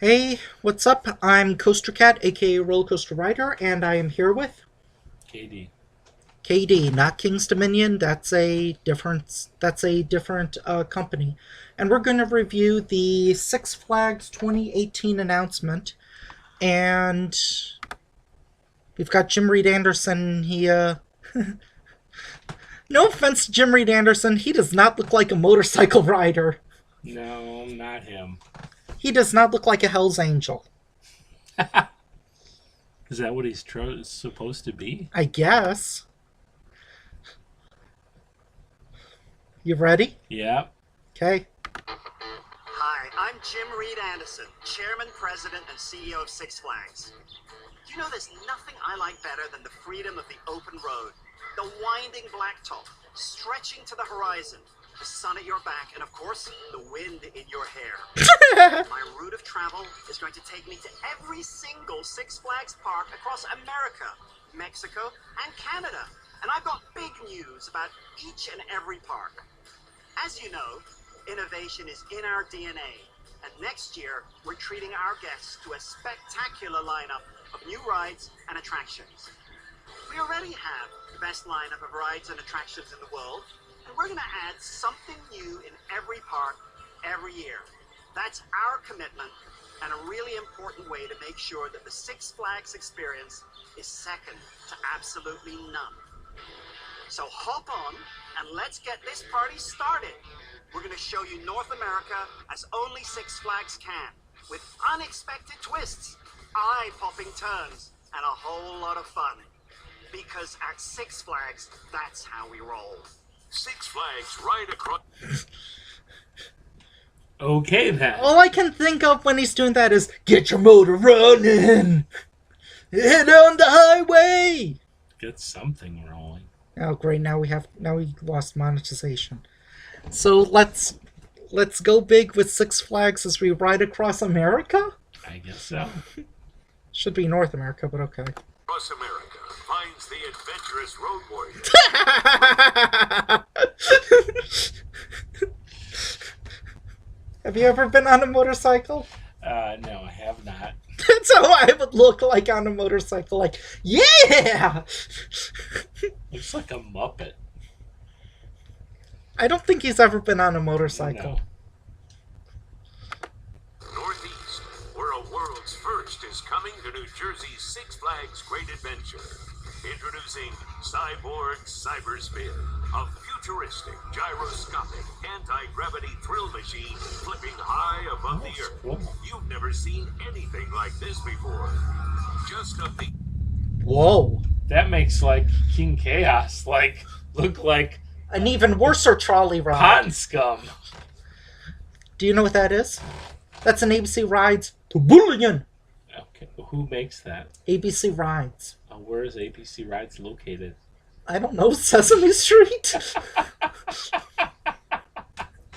Hey, what's up? I'm Coaster Cat, aka Roller Coaster Rider, and I am here with Katie. KD, not King's Dominion. That's a different company, and we're going to review the Six Flags 2018 announcement. And we've got Jim Reed Anderson. No offense to Jim Reed Anderson, he does not look like a motorcycle rider. No, not him. He does not look like a Hell's Angel. Is that what he's supposed to be? I guess. You ready? Yeah. Okay. Hi, I'm Jim Reed Anderson, Chairman, President, and CEO of Six Flags. You know there's nothing I like better than the freedom of the open road, the winding blacktop, stretching to the horizon, the sun at your back, and of course, the wind in your hair. My route of travel is going to take me to every single Six Flags park across America, Mexico, and Canada. And I've got big news about each and every park. As you know, innovation is in our DNA. And next year, we're treating our guests to a spectacular lineup of new rides and attractions. We already have the best lineup of rides and attractions in the world, and we're going to add something new in every park every year. That's our commitment and a really important way to make sure that the Six Flags experience is second to absolutely none. So hop on and let's get this party started. We're going to show you North America as only Six Flags can, with unexpected twists, eye-popping turns, and a whole lot of fun. Because at Six Flags, that's how we roll. Six Flags right across. Okay then. All I can think of when he's doing that is, get your motor running! Head on the highway! Get something rolling. Oh great, now we lost monetization. So let's go big with Six Flags as we ride across America? I guess so. Should be North America, but okay. Across America finds the adventurous road warrior. Have you ever been on a motorcycle? No, I have not. That's how I would look like on a motorcycle, like, yeah! Looks like a Muppet. I don't think he's ever been on a motorcycle. No. Northeast, where a world's first is coming to New Jersey's Six Flags Great Adventure. Introducing Cyborg Cyberspin, a futuristic, gyroscopic, anti-gravity thrill machine flipping high above the earth. Cool. You've never seen anything like this before. Just a big... Whoa. That makes like King Chaos look like An even worser trolley ride. pond scum. Do you know what that is? That's an ABC Rides to Bullion. Okay, who makes that? ABC Rides. Where is APC Rides located? I don't know, Sesame Street?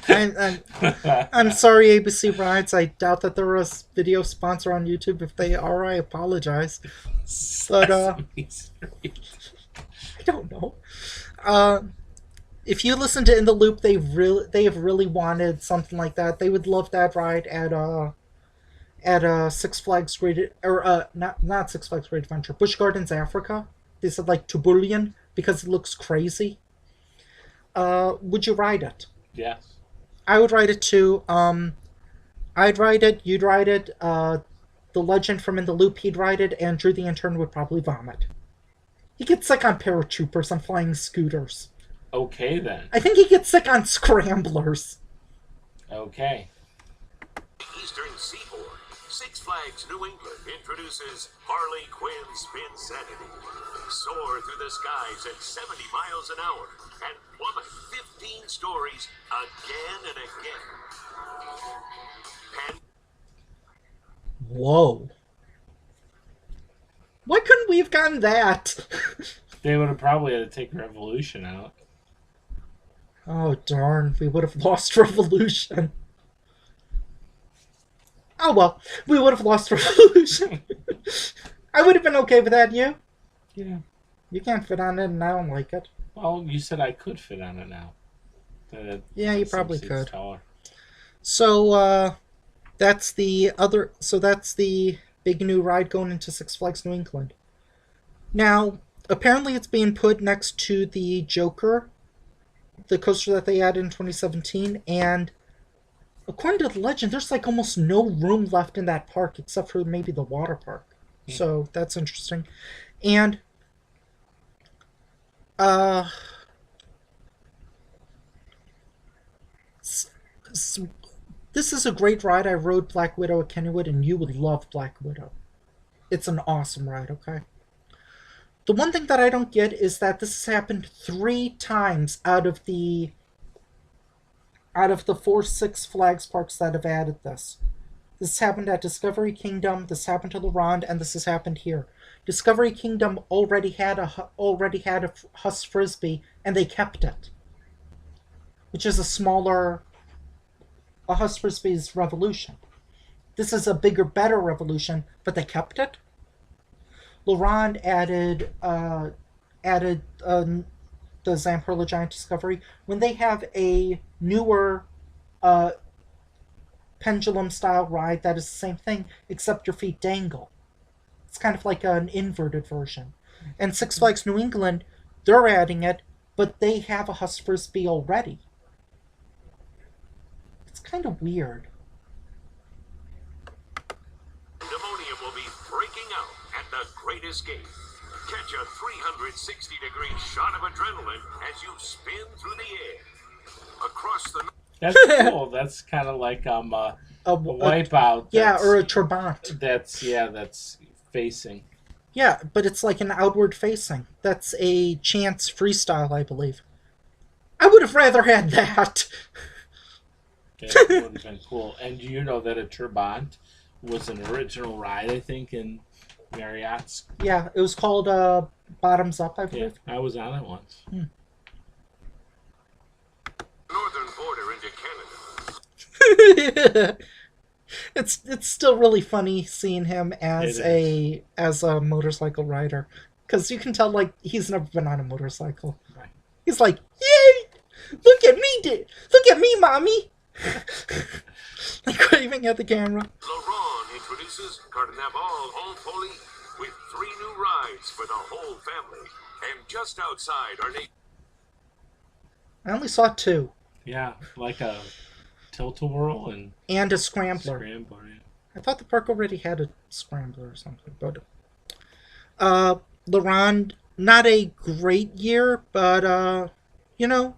I'm sorry, ABC Rides. I doubt that they're a video sponsor on YouTube. If they are, I apologize. But, Sesame Street. I don't know. If you listen to In the Loop, they have really wanted something like that. They would love that ride at Six Flags Great, or not Six Flags Great Adventure, Busch Gardens Africa. They said like Tubulian because it looks crazy. Would you ride it? Yes. I would ride it too. I'd ride it. You'd ride it. The legend from In the Loop, he'd ride it, and Drew the intern would probably vomit. He gets sick on paratroopers and flying scooters. Okay then. I think he gets sick on scramblers. Okay. Eastern Seaboard, Six Flags New England introduces Harley Quinn Spin Sanity. Soar through the skies at 70 miles an hour and plummet 15 stories again and again. Whoa. Why couldn't we have gotten that? They would have probably had to take Revolution out. Oh, darn. We would have lost Revolution. Oh, well. We would have lost Revolution. I would have been okay with that, you? Yeah. You can't fit on it, and I don't like it. Well, you said I could fit on it now. Yeah, you probably could. Taller. So, That's the other. So that's the big new ride going into Six Flags New England. Now, apparently, it's being put next to the Joker, the coaster that they added in 2017, and according to the legend, there's like almost no room left in that park except for maybe the water park. So that's interesting. And uh this is a great ride. I rode Black Widow at Kennywood, and you would love Black Widow. It's an awesome ride, okay? The one thing that I don't get is that this has happened 3 times out of the 4 Six Flags parks that have added this. This happened at Discovery Kingdom, this happened to LaRonde, and this has happened here. Discovery Kingdom already had a Huss Frisbee, and they kept it, which is a Huss Frisbee's Revolution. This is a bigger, better Revolution, but they kept it. LaRonde added the Zamperla Giant Discovery when they have a newer pendulum style ride that is the same thing, except your feet dangle. It's kind of like an inverted version. And Six Flags New England, they're adding it, but they have a Huss Frisbee already. It's kind of weird. Pandemonium will be breaking out at the Great Escape. Catch a 360-degree shot of adrenaline as you spin through the air. Across the... That's cool. That's kind of like a Wipeout. Yeah, or a Trabant. That's facing. Yeah, but it's like an outward facing. That's a chance freestyle, I believe. I would have rather had that. That would have been cool. And you know that a Trabant was an original ride, I think, in Marriott's. Yeah, it was called Bottoms Up, I believe. Yeah, I was on it once. northern border into Canada. It's still really funny seeing him as a motorcycle rider, because you can tell like he's never been on a motorcycle. Right. He's like, yay! Look at me, mommy! Like waving at the camera. Laurent introduces Carnaval Home Foley with 3 new rides for the whole family. And just outside our neighbor. I only saw 2. Yeah, like a tilt-a-whirl And a scrambler. Yeah. I thought the park already had a scrambler or something, but LaRonde, not a great year, but you know,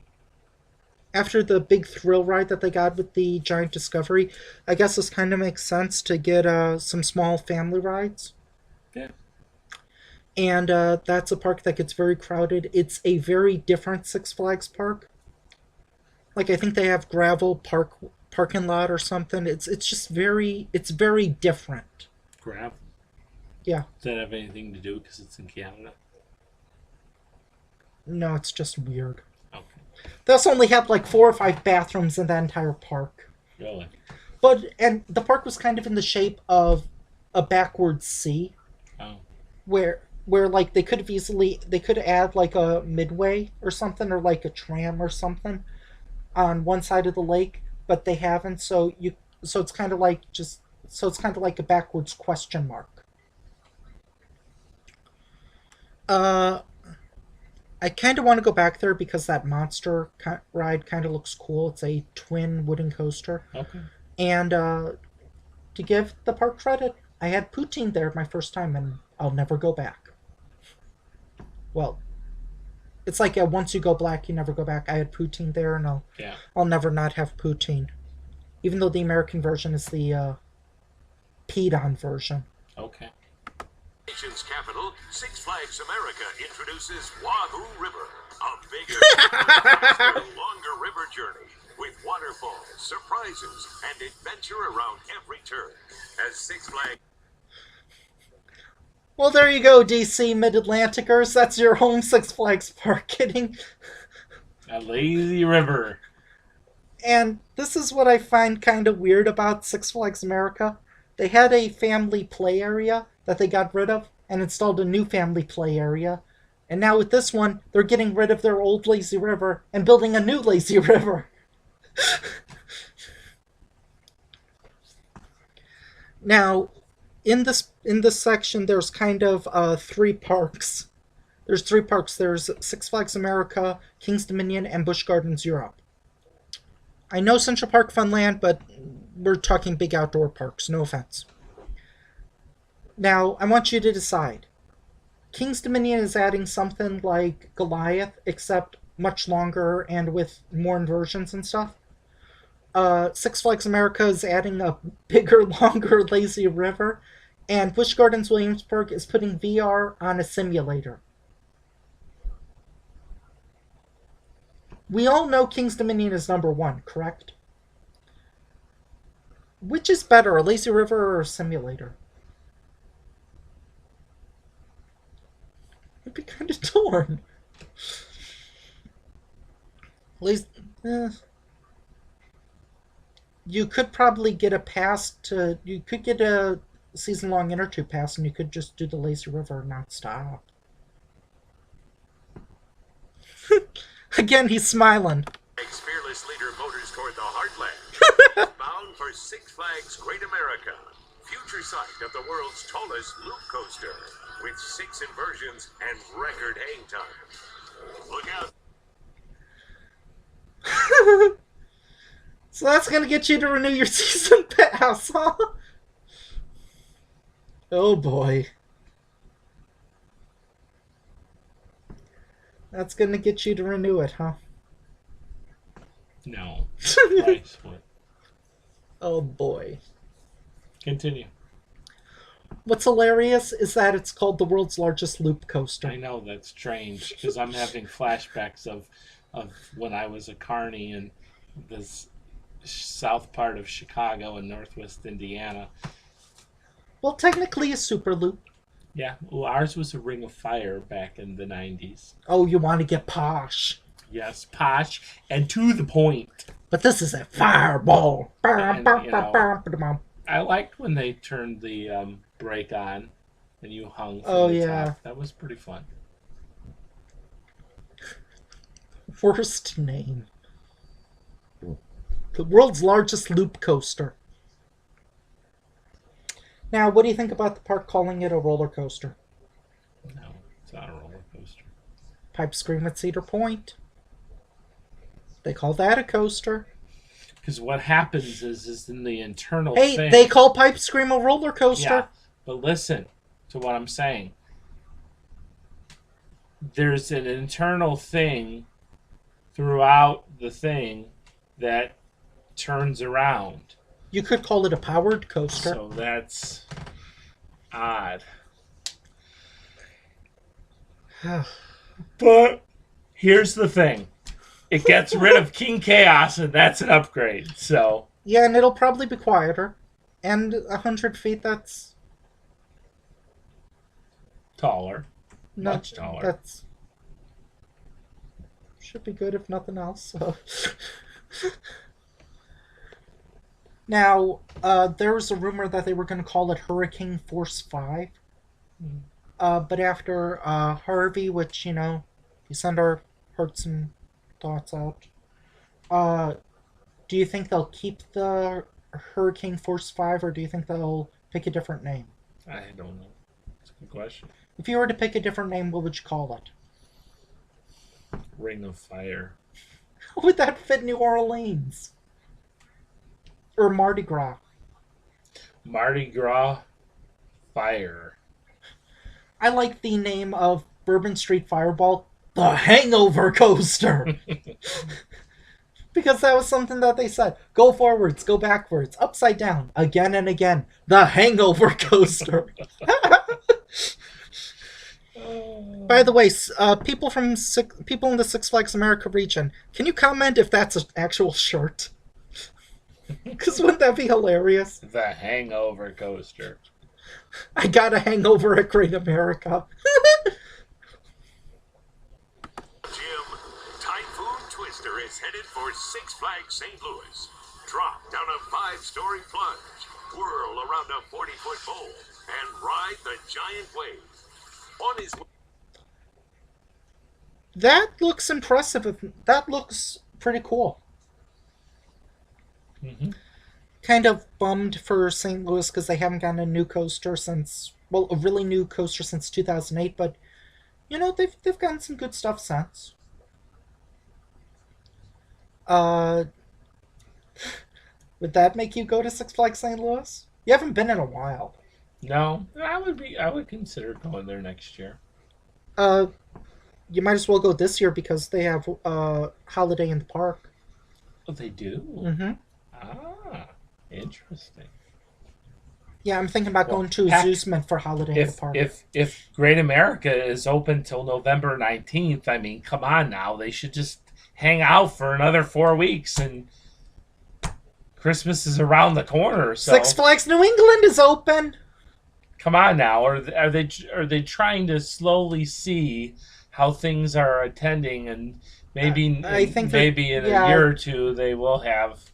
after the big thrill ride that they got with the Giant Discovery, I guess this kind of makes sense to get some small family rides. Yeah. And that's a park that gets very crowded. It's a very different Six Flags park. Like, I think they have gravel parking lot or something. It's just very different. Gravel. Yeah. Does that have anything to do because it's in Canada? No, it's just weird. Okay. They also only had like 4 or 5 bathrooms in that entire park. Really? And the park was kind of in the shape of a backwards C. Oh. Where like they could add like a midway or something, or like a tram or something on one side of the lake, but they haven't. So it's kind of like a backwards question mark. I kind of want to go back there because that monster ride kind of looks cool. It's a twin wooden coaster. Okay. And to give the park credit, I had poutine there my first time, and I'll never go back. Well, it's like once you go black, you never go back. I had poutine there, and I'll never not have poutine. Even though the American version is the peed-on version. Okay. Nation's capital, Six Flags America introduces Wahoo River, a bigger, faster, longer river journey with waterfalls, surprises, and adventure around every turn. As Six Flags. Well, there you go, DC Mid-Atlanticers. That's your home Six Flags park getting A lazy river. And this is what I find kind of weird about Six Flags America. They had a family play area that they got rid of and installed a new family play area. And now with this one, they're getting rid of their old lazy river and building a new lazy river. Now, in this section, there's kind of three parks. There's three parks. There's Six Flags America, Kings Dominion, and Busch Gardens Europe. I know Central Park Funland, but we're talking big outdoor parks. No offense. Now, I want you to decide. King's Dominion is adding something like Goliath, except much longer and with more inversions and stuff. Six Flags America is adding a bigger, longer Lazy River. And Busch Gardens Williamsburg is putting VR on a simulator. We all know King's Dominion is number one, correct? Which is better, a Lazy River or a simulator? I'd be kind of torn. Lazy... You could probably get a pass to... You could get a season-long inner tube pass, and you could just do the Lazy River non-stop. Again, he's smiling. Takes fearless leader motors toward the heartland. Bound for Six Flags Great America. Future sight of the world's tallest loop coaster. With 6 inversions and record hang time. Look out. So that's gonna get you to renew your season pass, huh? Oh boy. That's gonna get you to renew it, huh? No. Price what? Oh boy. Continue. What's hilarious is that it's called the world's largest loop coaster. I know that's strange because I'm having flashbacks of when I was a carny in this south part of Chicago and northwest Indiana. Well, technically a super loop. Yeah, well, ours was a Ring of Fire back in the 90s. Oh, you want to get posh. Yes, posh and to the point. But this is a fireball. And, I liked when they turned the brake on and you hung from the top. That was pretty fun. Worst name. The world's largest loop coaster. Now, what do you think about the park calling it a roller coaster? No, it's not a roller coaster. Pipe Scream at Cedar Point. They call that a coaster. Because what happens is in the internal Hey, thing... they call Pipe Scream a roller coaster. Yeah, but listen to what I'm saying. There's an internal thing throughout the thing that turns around. You could call it a powered coaster. So that's odd. But here's the thing. It gets rid of King Chaos, and that's an upgrade. So yeah, and it'll probably be quieter. And 100 feet, that's... taller. No, Much taller. That's... should be good if nothing else. So. Now, there was a rumor that they were going to call it Hurricane Force 5. But after Harvey, which, you send our hearts and thoughts out. Do you think they'll keep the Hurricane Force 5, or do you think they'll pick a different name? I don't know. It's a good question. If you were to pick a different name, what would you call it? Ring of Fire. How would that fit New Orleans? Or Mardi Gras? Mardi Gras Fire. I like the name of Bourbon Street Fireball, the Hangover Coaster. Because that was something that they said. Go forwards, go backwards, upside down, again and again. The Hangover Coaster. By the way, people in the Six Flags America region, can you comment if that's an actual shirt? Because wouldn't that be hilarious? The Hangover Coaster. I got a hangover at Great America. Jim, Typhoon Twister is headed for Six Flags St. Louis. Drop down a 5-story plunge, whirl around a 40-foot bowl, and ride the giant wave. On his way. That looks impressive. That looks pretty cool. Mm-hmm. kind of bummed for St. Louis because they haven't gotten a new coaster since, well, a really new coaster since 2008. But they've gotten some good stuff since. Uh, would that make you go to Six Flags St. Louis? You haven't been in a while. No, I would consider going there next year. Uh, you might as well go this year because they have Holiday in the Park. Oh, they do? Mm-hmm. Ah, interesting. Yeah, I'm thinking about Well, going to heck, Zeusman for Holiday in the Park. If Great America is open till November 19th, I mean, come on now. They should just hang out for another 4 weeks, and Christmas is around the corner. So Six Flags New England is open. come on now. Are they trying to slowly see how things are attending, and maybe I think maybe in a year or two they will have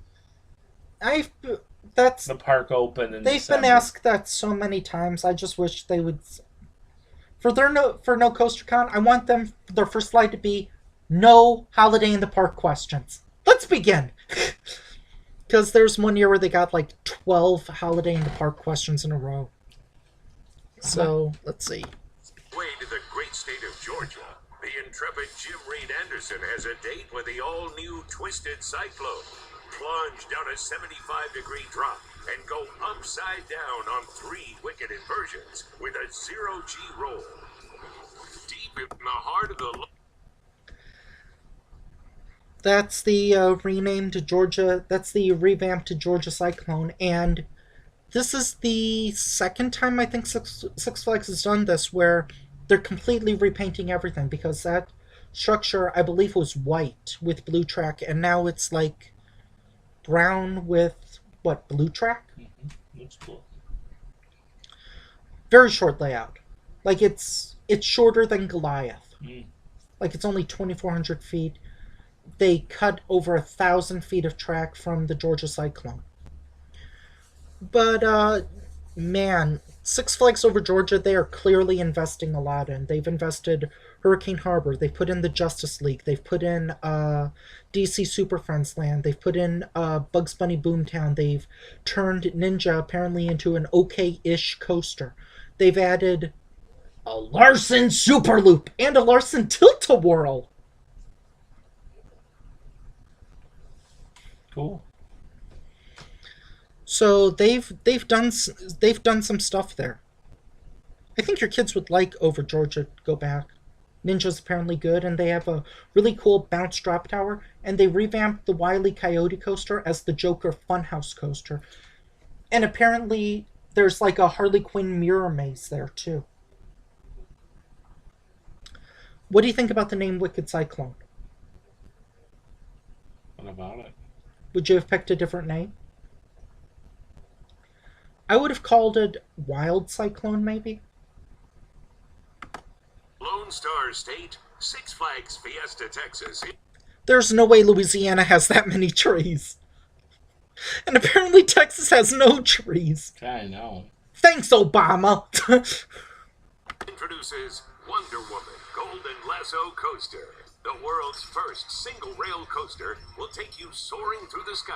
that's the park open. In they've December. been asked that so many times. I just wish they would for No Coaster Con. I want their first slide to be no Holiday in the Park questions. Let's begin. Because there's one year where they got like 12 Holiday in the Park questions in a row. So let's see. Way to the great state of Georgia, the intrepid Jim Reed Anderson has a date with the all-new Twisted Cyclone. Plunge down a 75-degree drop and go upside down on 3 wicked inversions with a 0G roll. Deep in the heart of the... That's the renamed Georgia. That's the revamped Georgia Cyclone, and this is the second time I think Six Flags has done this, where they're completely repainting everything, because that structure, I believe, was white with blue track, and now it's like brown with blue track. Looks cool. Very short layout. Like it's shorter than Goliath. Like it's only 2,400 feet. They cut over 1,000 feet of track from the Georgia Cyclone. But, man, Six Flags Over Georgia, they are clearly investing a lot in. They've invested Hurricane Harbor. They've put in the Justice League. They've put in DC Super Friends Land. They've put in Bugs Bunny Boomtown. They've turned Ninja apparently into an okay-ish coaster. They've added a Larson Super Loop and a Larson Tilt-A-Whirl. Cool. So they've done some stuff there. I think your kids would like Over Georgia. Go back. Ninja's apparently good, and they have a really cool bounce drop tower. And they revamped the Wile E. Coyote coaster as the Joker Funhouse coaster. And apparently there's like a Harley Quinn mirror maze there too. What do you think about the name Wicked Cyclone? What about it? Would you have picked a different name? I would have called it Wild Cyclone, maybe. Lone Star State, Six Flags Fiesta, Texas. There's no way Louisiana has that many trees. And apparently Texas has no trees. I know. Thanks, Obama. Introduces Wonder Woman Golden Lasso Coaster. The world's first single-rail coaster will take you soaring through the sky,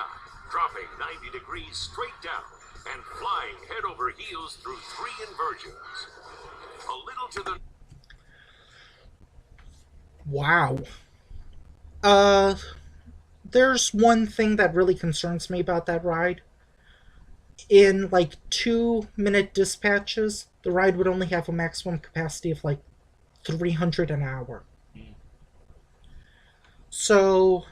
dropping 90 degrees straight down and flying head over heels through 3 inversions. A little to the... Wow. There's one thing that really concerns me about that ride. In like 2-minute dispatches, the ride would only have a maximum capacity of like 300 an hour. So,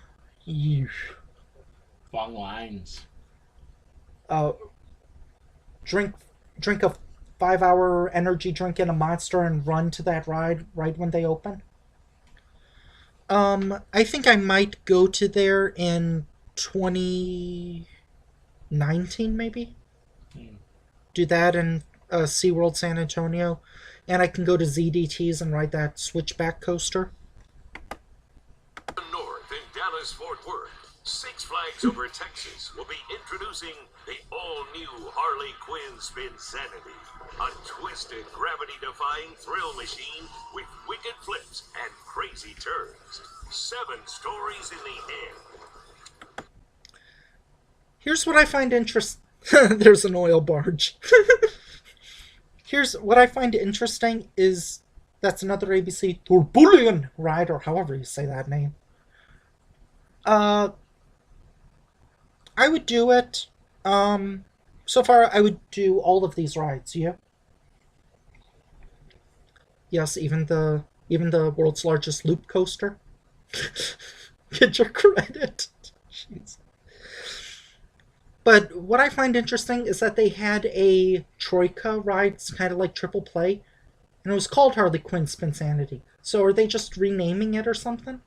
Long lines. Drink a 5-hour energy drink in a Monster and run to that ride right when they open. I think I might go to there in 2019, maybe. Do that in SeaWorld San Antonio, and I can go to ZDT's and ride that Switchback coaster. North in Dallas-Fort Worth, Six Flags Over Texas will be introducing the all-new Harley Quinn Spinsanity, a twisted, gravity-defying thrill machine with wicked flips and crazy turns. 7 stories in the air. Here's what I find interest. There's an oil barge. Here's what I find interesting is that's another ABC Turbulian ride, or however you say that name. I would do it. So far I would do all of these rides. Yeah. Yes, even the world's largest loop coaster. Get your credit. Jeez. But what I find interesting is that they had a Troika ride, it's kind of like Triple Play, and it was called Harley Quinn Spinsanity. So are they just renaming it or something?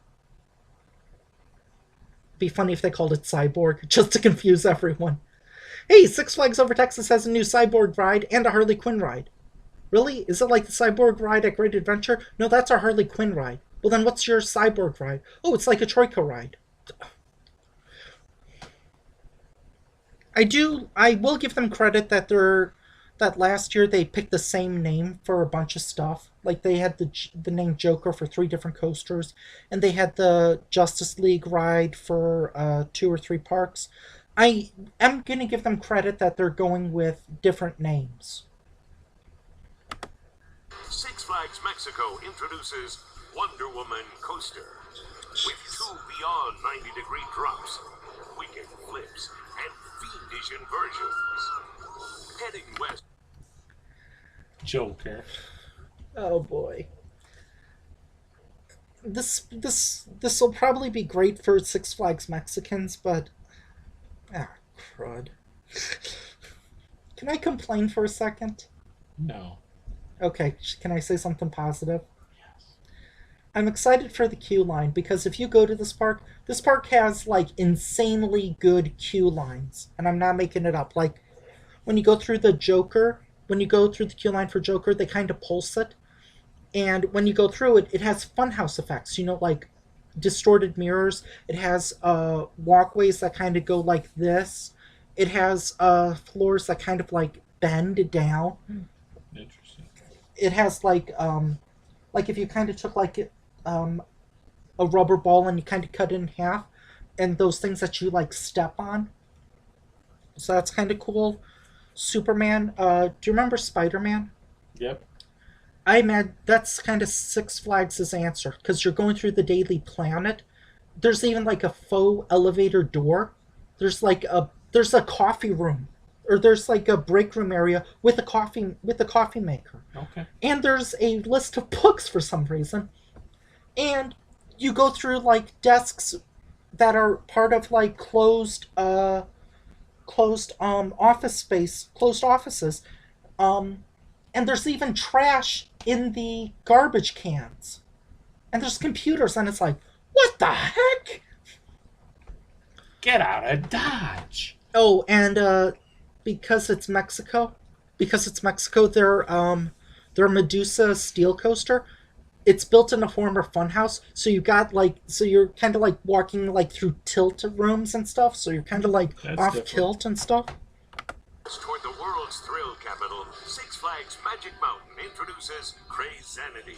Be funny if they called it Cyborg, just to confuse everyone. Hey, Six Flags Over Texas has a new Cyborg ride and a Harley Quinn ride. Really? Is it like the Cyborg ride at Great Adventure? No, that's our Harley Quinn ride. Well, then what's your Cyborg ride? Oh, it's like a Troika ride. I will give them credit that that last year they picked the same name for a bunch of stuff. Like they had the name Joker for 3 different coasters, and they had the Justice League ride for 2 or 3 parks. I am gonna give them credit that they're going with different names. Six Flags Mexico introduces Wonder Woman Coaster with 2 beyond 90-degree drops, wicked flips, and fiendish inversions. Heading west. Joker. Oh boy. This will probably be great for Six Flags Mexicans, but crud. Can I complain for a second? No. Okay, can I say something positive? Yes. I'm excited for the queue line because if you go to this park has like insanely good queue lines, and I'm not making it up. Like when you go through the queue line for Joker, they kind of pulse it, and when you go through it, it has funhouse effects. Like distorted mirrors. It has walkways that kind of go like this. It has floors that kind of like bend down. Interesting. It has like if you kind of took like a rubber ball and you kind of cut it in half, and those things that you like step on. So that's kind of cool. Superman. Do you remember Spider-Man? Yep. I imagine that's kind of Six Flags' answer because you're going through the Daily Planet. There's even like a faux elevator door. There's a coffee room, or there's like a break room area with a coffee maker. Okay. And there's a list of books for some reason. And you go through like desks that are part of like closed office space, closed offices. And there's even trash in the garbage cans. And there's computers, and it's like, what the heck? Get out of Dodge. Oh, and because it's Mexico, their Medusa steel coaster, it's built in a former funhouse, so you're kind of like walking like through tilt rooms and stuff, so you're kind of like That's off different. kilt and stuff. Toward the world's thrill capital, Six Flags Magic Mountain introduces Crazanity,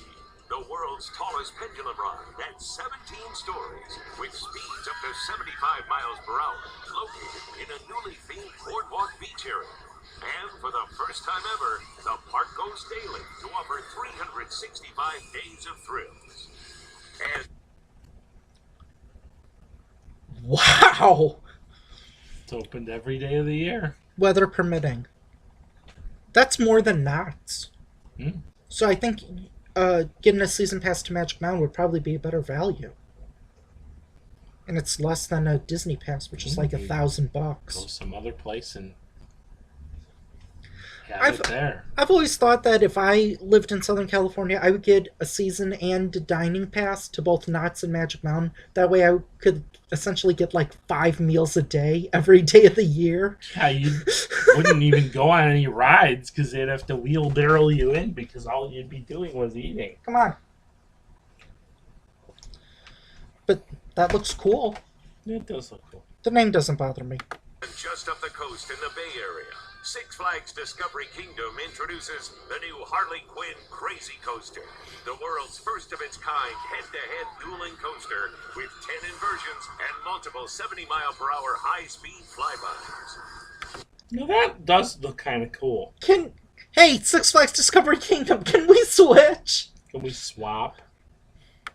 the world's tallest pendulum ride at 17 stories, with speeds up to 75 miles per hour, located in a newly themed boardwalk beach area. And for the first time ever, the park goes daily to offer 365 days of thrills. And Wow! It's opened every day of the year. Weather permitting. That's more than Knott's. Hmm. So I think getting a season pass to Magic Mountain would probably be a better value. And it's less than a Disney pass, which is like $1,000 Go bucks. some other place and have it there. I've always thought that if I lived in Southern California, I would get a season and dining pass to both Knott's and Magic Mountain. That way I could essentially get like 5 meals a day every day of the year. Yeah, you wouldn't even go on any rides because they'd have to wheelbarrow you in because all you'd be doing was eating. Come on. But that looks cool. It does look cool. The name doesn't bother me. just up the coast in the Bay Area, Six Flags Discovery Kingdom introduces the new Harley Quinn Crazy Coaster, the world's first of its kind head-to-head dueling coaster with 10 inversions and multiple 70-mile-per-hour high-speed flybys. Now that does look kind of cool. Hey, Six Flags Discovery Kingdom, can we switch? Can we swap?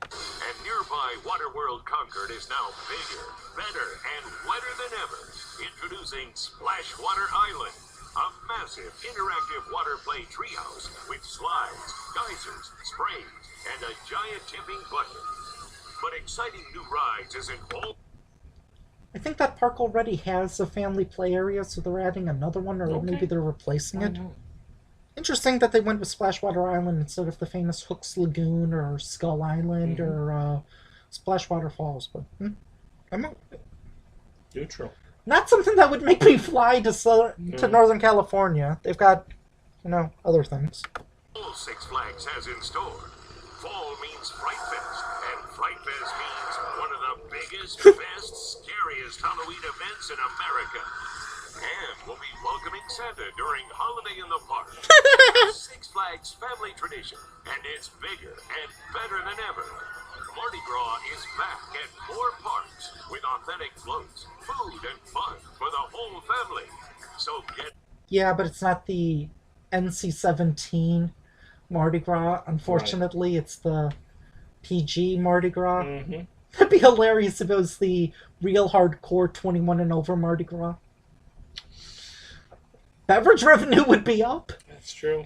And nearby Waterworld Concord is now bigger, better, and wetter than ever. Introducing Splashwater Island, a massive interactive water play treehouse with slides, geysers, sprays, and a giant tipping bucket. But exciting new rides isn't all. I think that park already has a family play area, so they're adding another one, or Okay. maybe they're replacing it. Interesting that they went with Splashwater Island instead of the famous Hooks Lagoon or Skull Island or Splashwater Falls, but I'm Neutral. not something that would make me fly to Northern California. They've got, other things. All Six Flags has in store. Fall means Fright Fest, and Fright Fest means one of the biggest, best, scariest Halloween events in America. And we'll be welcoming Santa during Holiday in the Park. Six Flags family tradition, and it's bigger and better than ever. Mardi Gras is back at more parks with authentic floats, food, and fun for the whole family. So get... Yeah, but it's not the NC-17 Mardi Gras. Unfortunately, It's the PG Mardi Gras. Mm-hmm. That'd be hilarious if it was the real hardcore 21 and over Mardi Gras. Beverage revenue would be up. That's true.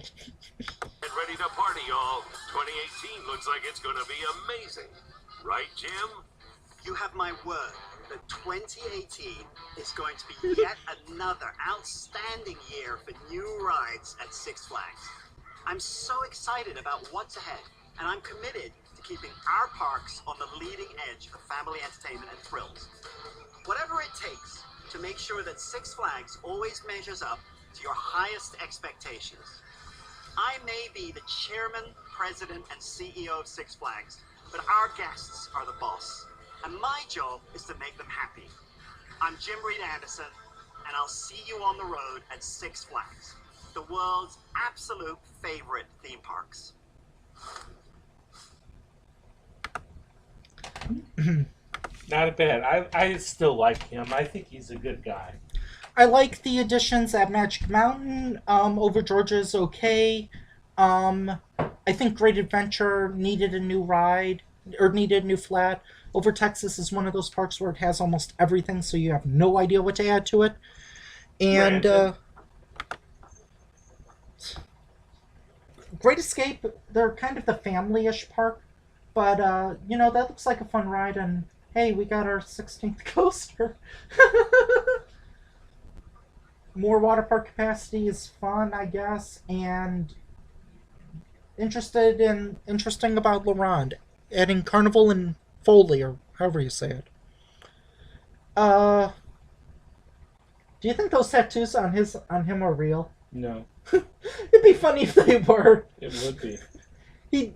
Get ready to party, y'all. 2018 looks like it's going to be amazing. Right, Jim? You have my word that 2018 is going to be yet another outstanding year for new rides at Six Flags. I'm so excited about what's ahead, and I'm committed to keeping our parks on the leading edge of family entertainment and thrills. Whatever it takes to make sure that Six Flags always measures up to your highest expectations. I may be the chairman, president, and CEO of Six Flags, but our guests are the boss, and my job is to make them happy. I'm Jim Reed Anderson, and I'll see you on the road at Six Flags, the world's absolute favorite theme parks. Not bad. I still like him. I think he's a good guy. I like the additions at Magic Mountain. Over Georgia is okay. I think Great Adventure needed a new ride, or needed a new flat. Over Texas is one of those parks where it has almost everything, so you have no idea what to add to it. And Great Escape, they're kind of the family-ish park, but that looks like a fun ride, and hey, we got our 16th coaster. More water park capacity is fun, I guess, and interesting about LaRonde, adding Carnival and Foley, or however you say it. Do you think those tattoos on him are real? No. It'd be funny if they were. It would be.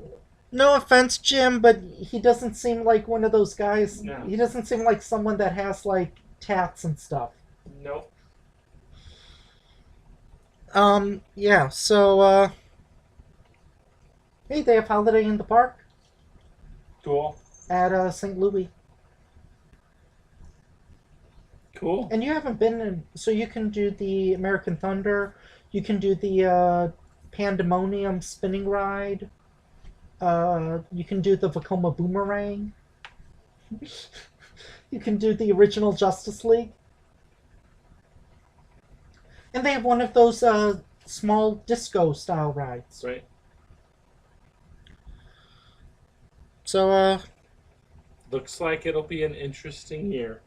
No offense, Jim, but he doesn't seem like one of those guys. No. He doesn't seem like someone that has, like, tats and stuff. Nope. Yeah, so, hey, they have Holiday in the Park Cool. at, St. Louis. Cool. And you haven't been in, so you can do the American Thunder, you can do the, Pandemonium spinning ride, you can do the Vekoma Boomerang, you can do the original Justice League. And they have one of those small disco-style rides. Right. So, Looks like it'll be an interesting year.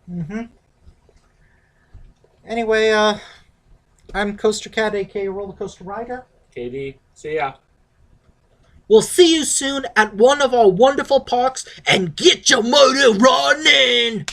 Anyway, I'm Coaster Cat, aka Roller Coaster Rider. KD, see ya. We'll see you soon at one of our wonderful parks, and get your motor running!